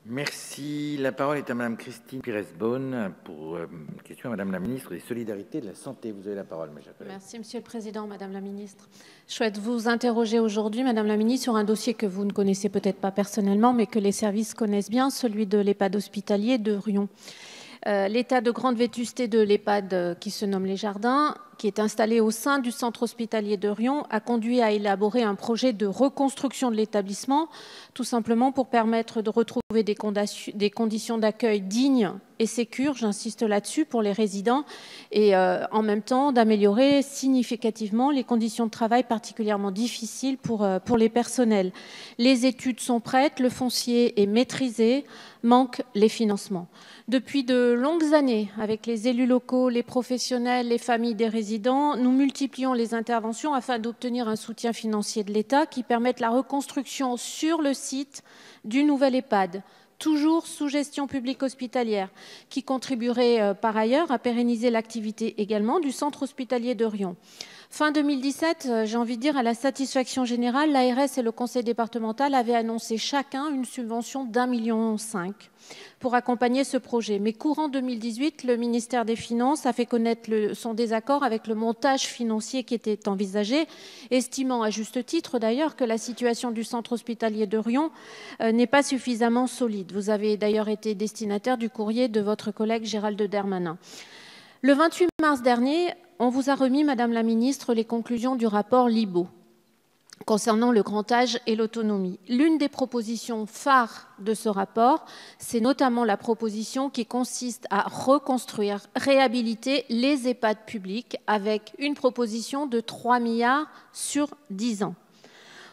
Merci. La parole est à Madame Christine Pires-Beaune pour une question à Madame la Ministre des Solidarités et de la Santé. Vous avez la parole, mes chers collègues. Merci, Monsieur le Président, Madame la Ministre. Je souhaite vous interroger aujourd'hui, Madame la Ministre, sur un dossier que vous ne connaissez peut-être pas personnellement, mais que les services connaissent bien, celui de l'EHPAD hospitalier de Riom. L'état de grande vétusté de l'EHPAD qui se nomme Les Jardins, qui est installé au sein du centre hospitalier de Riom, a conduit à élaborer un projet de reconstruction de l'établissement, tout simplement pour permettre de retrouver des conditions d'accueil dignes et sécures, j'insiste là-dessus, pour les résidents, et en même temps d'améliorer significativement les conditions de travail particulièrement difficiles pour les personnels. Les études sont prêtes, le foncier est maîtrisé, manquent les financements. Depuis de longues années, avec les élus locaux, les professionnels, les familles des résidents, nous multiplions les interventions afin d'obtenir un soutien financier de l'État qui permette la reconstruction sur le site du nouvel EHPAD, toujours sous gestion publique hospitalière, qui contribuerait par ailleurs à pérenniser l'activité également du centre hospitalier de Riom. Fin 2017, j'ai envie de dire, à la satisfaction générale, l'ARS et le conseil départemental avaient annoncé chacun une subvention d'1,5 million pour accompagner ce projet. Mais courant 2018, le ministère des Finances a fait connaître son désaccord avec le montage financier qui était envisagé, estimant à juste titre d'ailleurs que la situation du centre hospitalier de Riom n'est pas suffisamment solide. Vous avez d'ailleurs été destinataire du courrier de votre collègue Gérald Darmanin. Le 28 mars dernier, on vous a remis, Madame la Ministre, les conclusions du rapport Libault concernant le grand âge et l'autonomie. L'une des propositions phares de ce rapport, c'est notamment la proposition qui consiste à reconstruire, réhabiliter les EHPAD publics avec une proposition de 3 milliards sur 10 ans.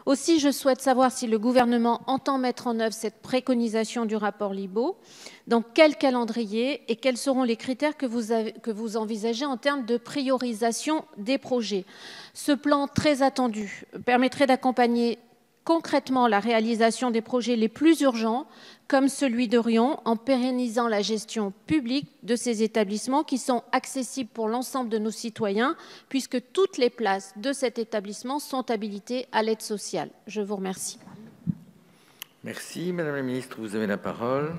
Aussi, je souhaite savoir si le gouvernement entend mettre en œuvre cette préconisation du rapport Libault, dans quel calendrier et quels seront les critères que vous envisagez en termes de priorisation des projets. Ce plan très attendu permettrait d'accompagner concrètement la réalisation des projets les plus urgents, comme celui de Riom, en pérennisant la gestion publique de ces établissements qui sont accessibles pour l'ensemble de nos citoyens, puisque toutes les places de cet établissement sont habilitées à l'aide sociale. Je vous remercie. Merci. Madame la Ministre, vous avez la parole.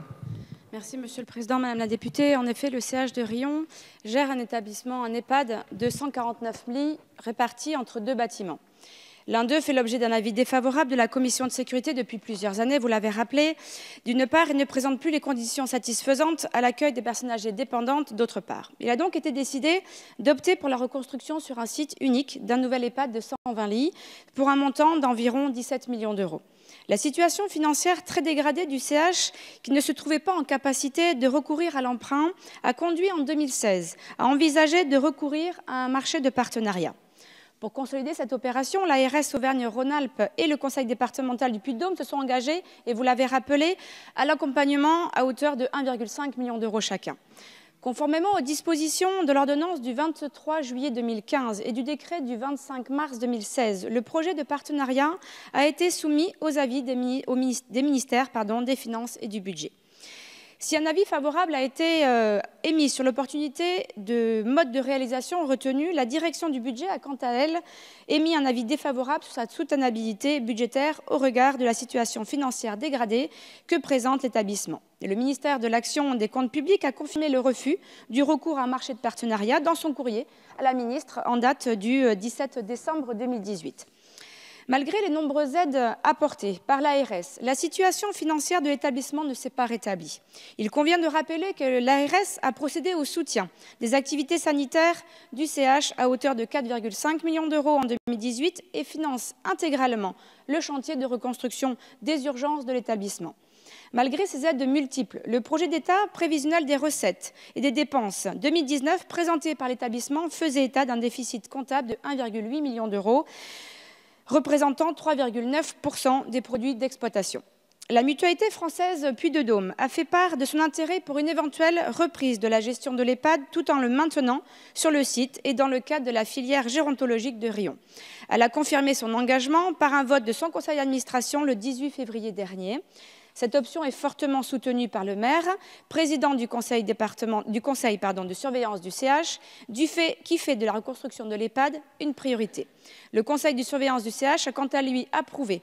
Merci, Monsieur le Président. Madame la députée, en effet, le CH de Riom gère un établissement, un EHPAD de 149 lits répartis entre 2 bâtiments. L'un d'eux fait l'objet d'un avis défavorable de la Commission de sécurité depuis plusieurs années, vous l'avez rappelé. D'une part, il ne présente plus les conditions satisfaisantes à l'accueil des personnes âgées dépendantes, d'autre part. Il a donc été décidé d'opter pour la reconstruction sur un site unique d'un nouvel EHPAD de 120 lits pour un montant d'environ 17 millions d'euros. La situation financière très dégradée du CH, qui ne se trouvait pas en capacité de recourir à l'emprunt, a conduit en 2016 à envisager de recourir à un marché de partenariat. Pour consolider cette opération, l'ARS Auvergne-Rhône-Alpes et le conseil départemental du Puy-de-Dôme se sont engagés, et vous l'avez rappelé, à l'accompagnement à hauteur de 1,5 million d'euros chacun. Conformément aux dispositions de l'ordonnance du 23 juillet 2015 et du décret du 25 mars 2016, le projet de partenariat a été soumis aux avis des ministères des Finances et du Budget. Si un avis favorable a été émis sur l'opportunité de mode de réalisation retenu, la direction du budget a quant à elle émis un avis défavorable sur sa soutenabilité budgétaire au regard de la situation financière dégradée que présente l'établissement. Et le ministère de l'Action des comptes publics a confirmé le refus du recours à un marché de partenariat dans son courrier à la ministre en date du 17 décembre 2018. Malgré les nombreuses aides apportées par l'ARS, la situation financière de l'établissement ne s'est pas rétablie. Il convient de rappeler que l'ARS a procédé au soutien des activités sanitaires du CH à hauteur de 4,5 millions d'euros en 2018 et finance intégralement le chantier de reconstruction des urgences de l'établissement. Malgré ces aides multiples, le projet d'État prévisionnel des recettes et des dépenses 2019 présenté par l'établissement faisait état d'un déficit comptable de 1,8 million d'euros, représentant 3,9% des produits d'exploitation. La mutualité française Puy-de-Dôme a fait part de son intérêt pour une éventuelle reprise de la gestion de l'EHPAD tout en le maintenant sur le site et dans le cadre de la filière gérontologique de Riom. Elle a confirmé son engagement par un vote de son conseil d'administration le 18 février dernier. Cette option est fortement soutenue par le maire, président du conseil de surveillance du CH, qui fait de la reconstruction de l'EHPAD une priorité. Le conseil de surveillance du CH a quant à lui approuvé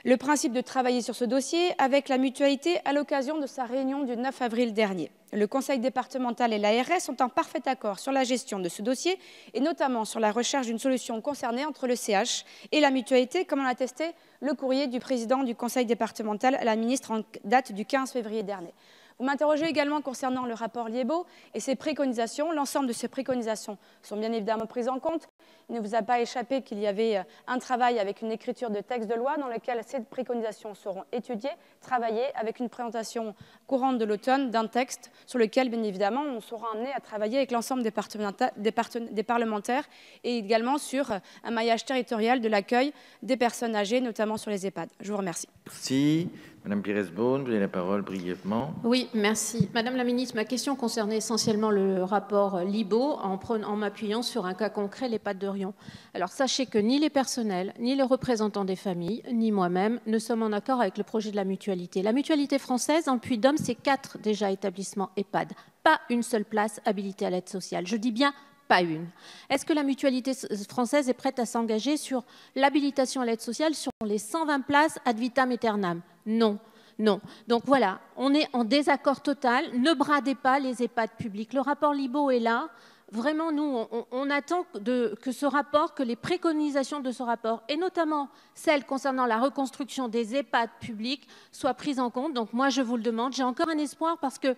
le principe de travailler sur ce dossier avec la mutualité à l'occasion de sa réunion du 9 avril dernier. Le conseil départemental et l'ARS sont en parfait accord sur la gestion de ce dossier et notamment sur la recherche d'une solution concernée entre le CH et la mutualité, comme l'a attesté le courrier du président du conseil départemental à la ministre en date du 15 février dernier. Vous m'interrogez également concernant le rapport Liébaud et ses préconisations. L'ensemble de ces préconisations sont bien évidemment prises en compte. Il ne vous a pas échappé qu'il y avait un travail avec une écriture de texte de loi dans lequel ces préconisations seront étudiées, travaillées avec une présentation courante de l'automne d'un texte sur lequel, bien évidemment, on sera amené à travailler avec l'ensemble des parlementaires et également sur un maillage territorial de l'accueil des personnes âgées, notamment sur les EHPAD. Je vous remercie. Merci. Madame Pires-Beaune, vous avez la parole brièvement. Oui, merci. Madame la ministre, ma question concernait essentiellement le rapport Libaud en m'appuyant sur un cas concret, l'EHPAD de Riom. Alors sachez que ni les personnels, ni les représentants des familles, ni moi-même ne sommes en accord avec le projet de la mutualité. La mutualité française, dans le Puy-de-Dôme, c'est 4 déjà établissements EHPAD, pas une seule place habilitée à l'aide sociale. Je dis bien pas une. Est-ce que la mutualité française est prête à s'engager sur l'habilitation à l'aide sociale sur les 120 places ad vitam aeternam? Non. Non. Donc voilà, on est en désaccord total. Ne bradez pas les EHPAD publics. Le rapport Libaud est là. Vraiment, nous, on attend que ce rapport, que les préconisations de ce rapport, et notamment celles concernant la reconstruction des EHPAD publics, soient prises en compte. Donc moi, je vous le demande. J'ai encore un espoir parce que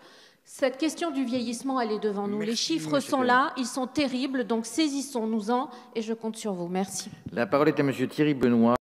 cette question du vieillissement, elle est devant nous. Merci, les chiffres sont là, ils sont terribles. Donc saisissons-nous-en et je compte sur vous. Merci. La parole est à Monsieur Thierry Benoît.